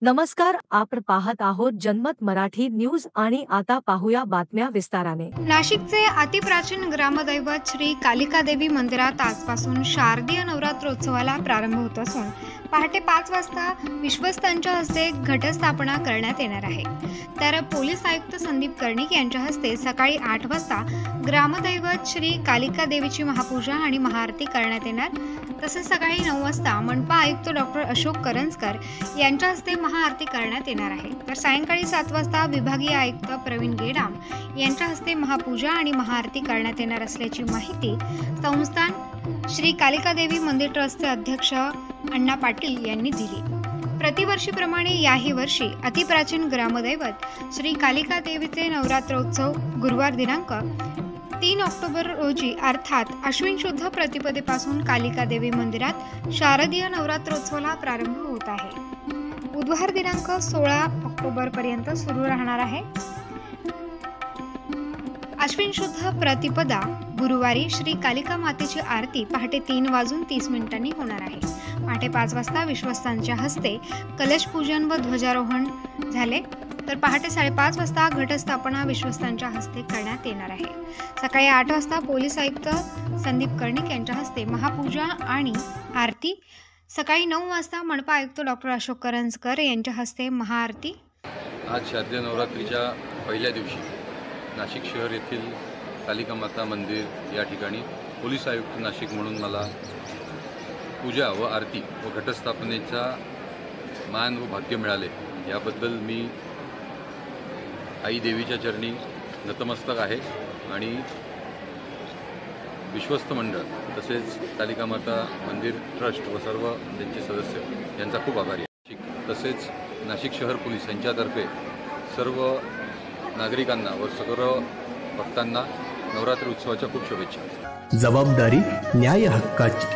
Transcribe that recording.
नमस्कार, आपण पाहत आहोत जनमत मराठी न्यूज आणि आता पाहूया बातम्या विस्ताराने। नाशिकचे अतिप्राचीन ग्रामदैवत श्री कालिका देवी मंदिरात आजपासून शारदीय नवरात्रोत्सवाला प्रारंभ होत असून पहाटे 5 वाजता विश्वस्तांच्या हस्ते घटस्थापना करण्यात येणार आहे। तर पोलीस आयुक्त संदीप कर्णिक यांच्या हस्ते सकाळी 8 वाजता ग्रामदैवत श्री कालिका देवीची महापूजा आणि महाआरती करण्यात येणार। तसेच सकाळी 9 वाजता मनपा आयुक्त डॉक्टर अशोक करंजकर यांच्या हस्ते महाआरती करण्यात येणार आहे। तर सायंकाळी 7 वाजता विभागीय आयुक्त प्रवीण गेडाम यांच्या हस्ते महापूजा आणि महाआरती करण्यात येणार असल्याची माहिती संस्थान श्री कालिका देवी मंदिर ट्रस्टचे अध्यक्ष अण्णा पाटील यांनी दिली। प्रतिवर्षीप्रमाणे याही वर्षी अतिप्राचीन ग्रामदैवत श्री कालिका देवीचे नवरात्रोत्सव गुरुवार दिनांक 3 ऑक्टोबर रोजी अर्थात अश्विन शुद्ध प्रतिपदेपासून कालिका देवी मंदिरात शारदीय नवरात्रोत्सवाला प्रारंभ होत आहे। बुधवार दिनांक 16 ऑक्टोबर पर्यंत सुरू राहणार आहे। अश्विन शुद्ध प्रतिपदा गुरुवारी श्री कालिका मातेची आरती पहाटे 3:30 होणार आहे। पहाटे 5 वाजता विश्वस्तांच्या हस्ते कलश पूजन व ध्वजारोहण झाले। तर पहाटे 5:30 वाजता घटस्थापना विश्वस्तांच्या हस्ते करण्यात येणार आहे। सकाळी 8 वाजता पोलीस आयुक्त संदीप कर्णिक यांच्या हस्ते महापूजा आणि आरती। सकाळी 9 वाजता मनपा आयुक्त डॉक्टर अशोक करंजकर यांच्या हस्ते महाआरती। आज शारदीय नवरात्रीच्या पहिल्या दिवशी नाशिक शहर येथील कालिका माता मंदिर या ठिकाणी पोलीस आयुक्त नाशिक म्हणून मला पूजा व आरती व घटस्थापनेचा मान व भाग्य मिळाले। याबद्दल मी आई देवीच्या चरणी नतमस्तक आहे आणि विश्वस्त मंडळ तसेच कालिका माता मंदिर ट्रस्ट व सर्व त्यांचे सदस्य यांचा खूप आभारी आहे। तसेच नाशिक शहर पोलीस यांच्यातर्फे सर्व नागरिकांना व सर्व भक्तांना नवरात्री उत्सवाच्या खूप शुभेच्छा। जबाबदारी न्याय हक्काची।